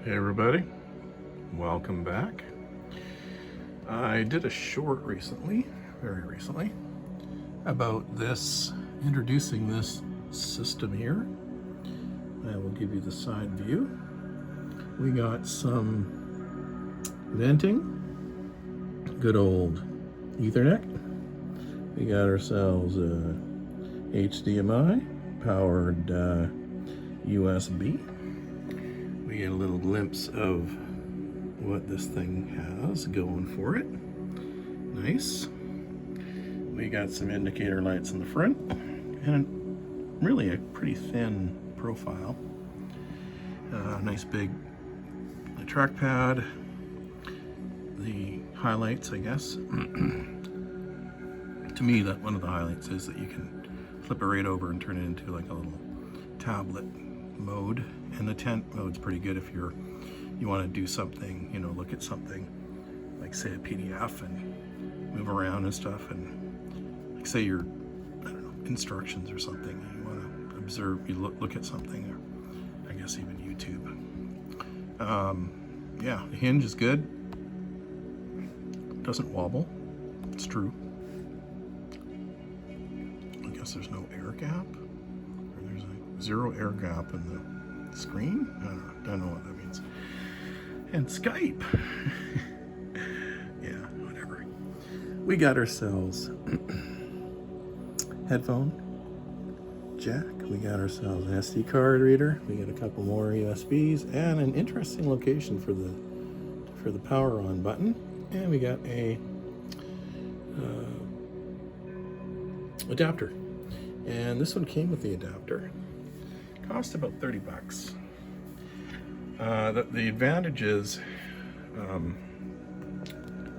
Hey everybody, welcome back. I did a short recently, very recently, about this, introducing this system here. I will give you the side view. We got some venting, good old Ethernet. We got ourselves a HDMI powered USB. We get a little glimpse of what this thing has going for it. Nice. We got some indicator lights in the front and really a pretty thin profile. Nice big trackpad. The highlights, I guess. To me, that one of the highlights is that you can flip it right over and turn it into like a little tablet mode, and the tent mode's pretty good if you want to do something, you know, look at something like say a PDF and move around and stuff, and like say you're, I don't know, instructions or something, and you want to observe, you look at something, or I guess even YouTube. Yeah, the hinge is good, doesn't wobble, it's true. I guess there's no air gap. There's a zero air gap in the screen. I don't know what that means. And Skype. Yeah, whatever. We got ourselves headphone jack. We got ourselves an SD card reader. We got a couple more USBs and an interesting location for the power on button. And we got a adapter. And this one came with the adapter. Cost about 30 bucks. The advantage is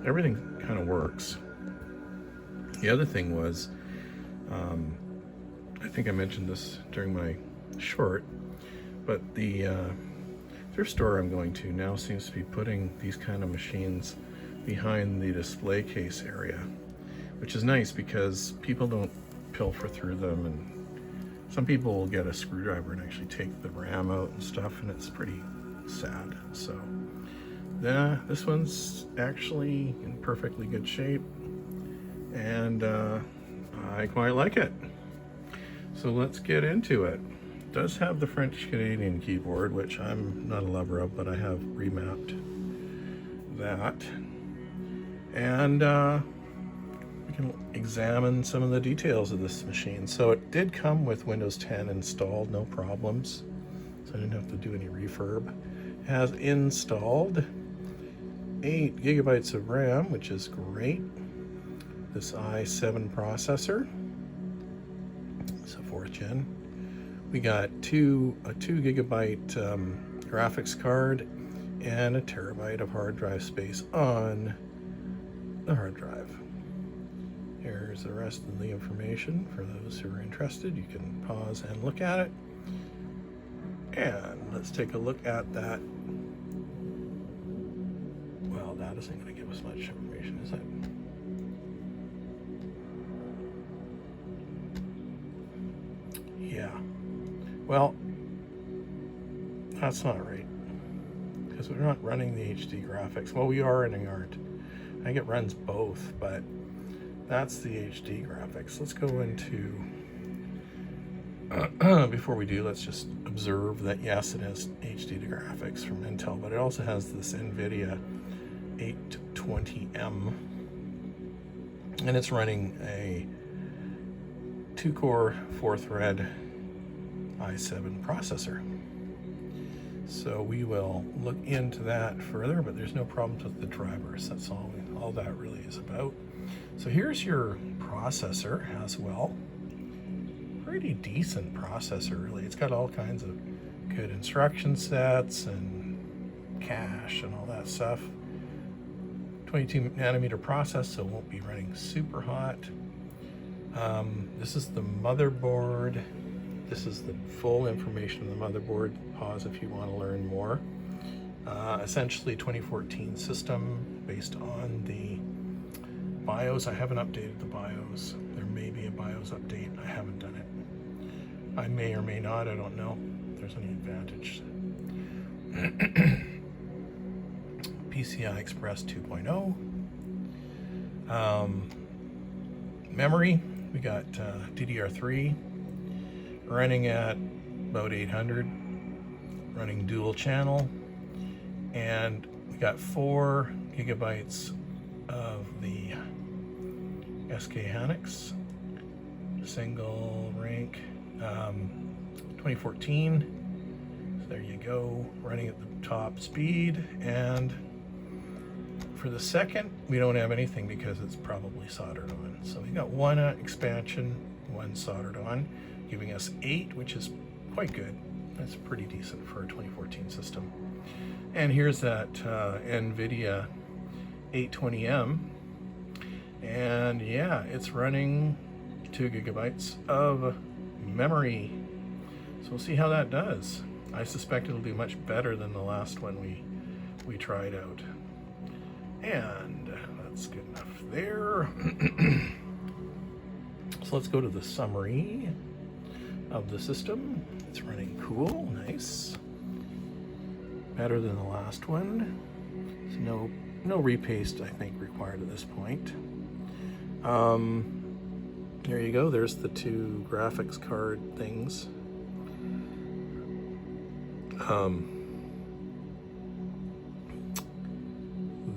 everything kind of works. The other thing was, I think I mentioned this during my short, but the thrift store I'm going to now seems to be putting these kind of machines behind the display case area, which is nice because people don't pilfer through them, and some people will get a screwdriver and actually take the RAM out and stuff, and it's pretty sad. So this one's actually in perfectly good shape, and I quite like it. So let's get into it. It does have the French-Canadian keyboard, which I'm not a lover of, but I have remapped that. And we can examine some of the details of this machine. So it did come with Windows 10 installed, no problems. So I didn't have to do any refurb. It has installed 8 gigabytes of RAM, which is great. This i7 processor. It's a 4th gen. We got a 2 gigabyte graphics card and a terabyte of hard drive space on the hard drive. Here's the rest of the information for those who are interested. You can pause and look at it. And let's take a look at that. Well, that isn't going to give us much information, is it? Yeah. Well, that's not right, because we're not running the HD graphics. Well, we are and we aren't. I think it runs both, but that's the HD graphics. Let's go into, before we do, let's just observe that yes, it has HD graphics from Intel, but it also has this NVIDIA 820M, and it's running a 2-core, 4-thread i7 processor. So we will look into that further, but there's no problems with the drivers. That's all that really is about. So here's your processor as well. Pretty decent processor, really. It's got all kinds of good instruction sets and cache and all that stuff. 22 nanometer process, so it won't be running super hot. This is the motherboard. This is the full information of the motherboard. Pause if you want to learn more. Essentially 2014 system based on the BIOS. I haven't updated the BIOS. There may be a BIOS update. I haven't done it. I may or may not. I don't know if there's any advantage. PCI Express 2.0. Memory, we got DDR3 running at about 800, running dual channel, and we got 4 gigabytes of the SK Hynix single rank 2014. So there you go, running at the top speed. And for the second, we don't have anything because it's probably soldered on. So we got 1 expansion, 1 soldered on, giving us 8, which is quite good. That's pretty decent for a 2014 system. And here's that NVIDIA 820M. And yeah, it's running 2 gigabytes of memory. So we'll see how that does. I suspect it'll do much better than the last one we tried out. And that's good enough there. So let's go to the summary of the system. It's running cool, nice. Better than the last one. So no repaste, I think, required at this point. There you go, there's the 2 graphics card things.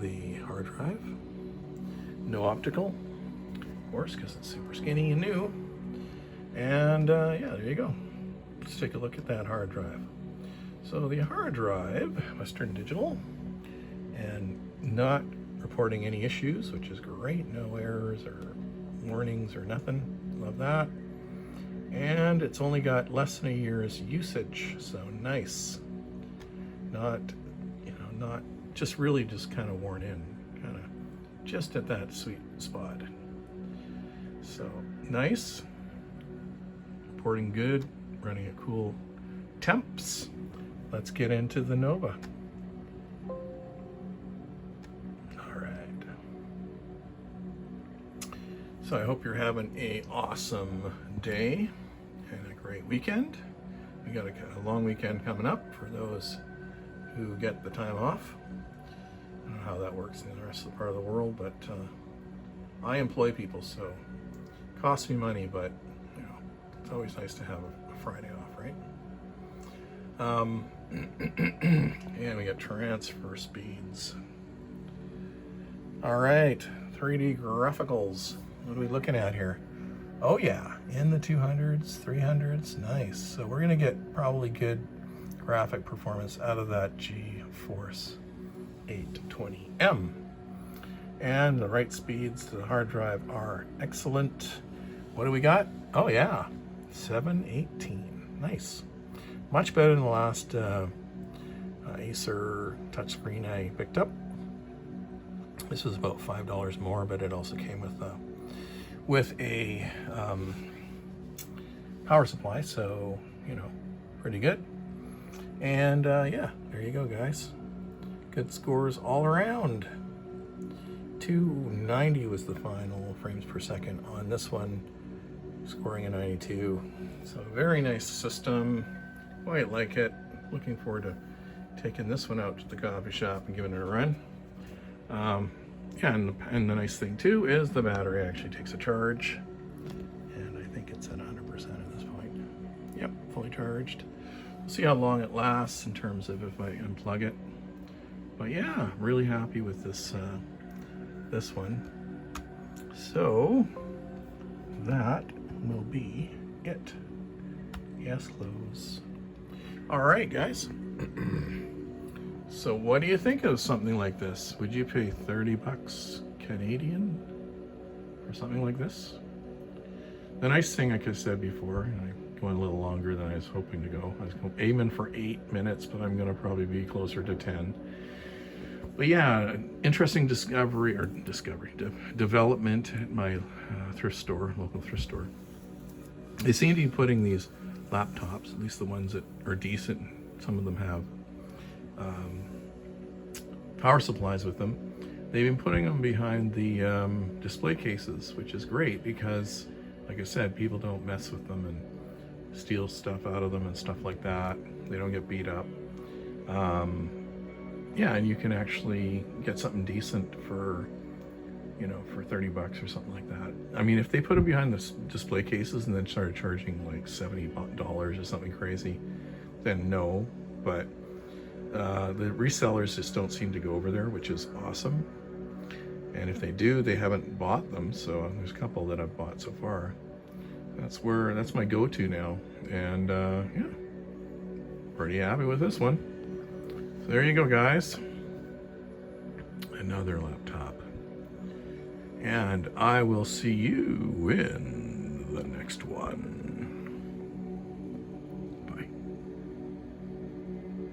The hard drive, no optical, of course, because it's super skinny and new. And yeah, there you go. Let's take a look at that hard drive. So the hard drive, Western Digital, and not reporting any issues, which is great. No errors or warnings or nothing. Love that. And it's only got less than a year's usage, so nice. Not, not just really just kind of worn in, kind of just at that sweet spot. So nice. Reporting good, running at cool temps. Let's get into the Nova. All right. So I hope you're having a awesome day and a great weekend. We got a long weekend coming up for those who get the time off. I don't know how that works in the rest of the part of the world, but I employ people, so it costs me money, but it's always nice to have a Friday off, right? And we got transfer speeds. All right, 3D graphicals. What are we looking at here? Oh yeah, in the 200s, 300s, nice. So we're gonna get probably good graphic performance out of that GeForce 820M. And the write speeds to the hard drive are excellent. What do we got? Oh yeah, 718, nice. Much better than the last Acer touchscreen I picked up. This was about $5 more, but it also came with a power supply, so pretty good. And yeah, there you go, guys. Good scores all around. 290 was the final frames per second on this one, scoring a 92. So very nice system. Quite like it. Looking forward to taking this one out to the coffee shop and giving it a run. Yeah, and the nice thing too is the battery actually takes a charge, and I think it's at 100% at this point. Yep, fully charged. We'll see how long it lasts in terms of if I unplug it. But yeah, really happy with this this one. So that will be it. Yes, close. All right, guys. So what do you think of something like this? Would you pay 30 bucks Canadian for something like this? The nice thing, like I said before, and I'm going a little longer than I was hoping to go. I was aiming for 8 minutes, but I'm gonna probably be closer to 10. But yeah, interesting development at my thrift store, local thrift store. They seem to be putting these laptops, at least the ones that are decent, some of them have power supplies with them. They've been putting them behind the display cases, which is great because, like I said, people don't mess with them and steal stuff out of them and stuff like that. They don't get beat up. yeah, and you can actually get something decent for, you know, for 30 bucks or something like that. I mean, if they put them behind the display cases and then started charging like $70 or something crazy, then no. But the resellers just don't seem to go over there, which is awesome. And if they do, they haven't bought them. So there's a couple that I've bought so far. That's my go-to now. And yeah, pretty happy with this one. So there you go, guys. Another laptop. And I will see you in the next one.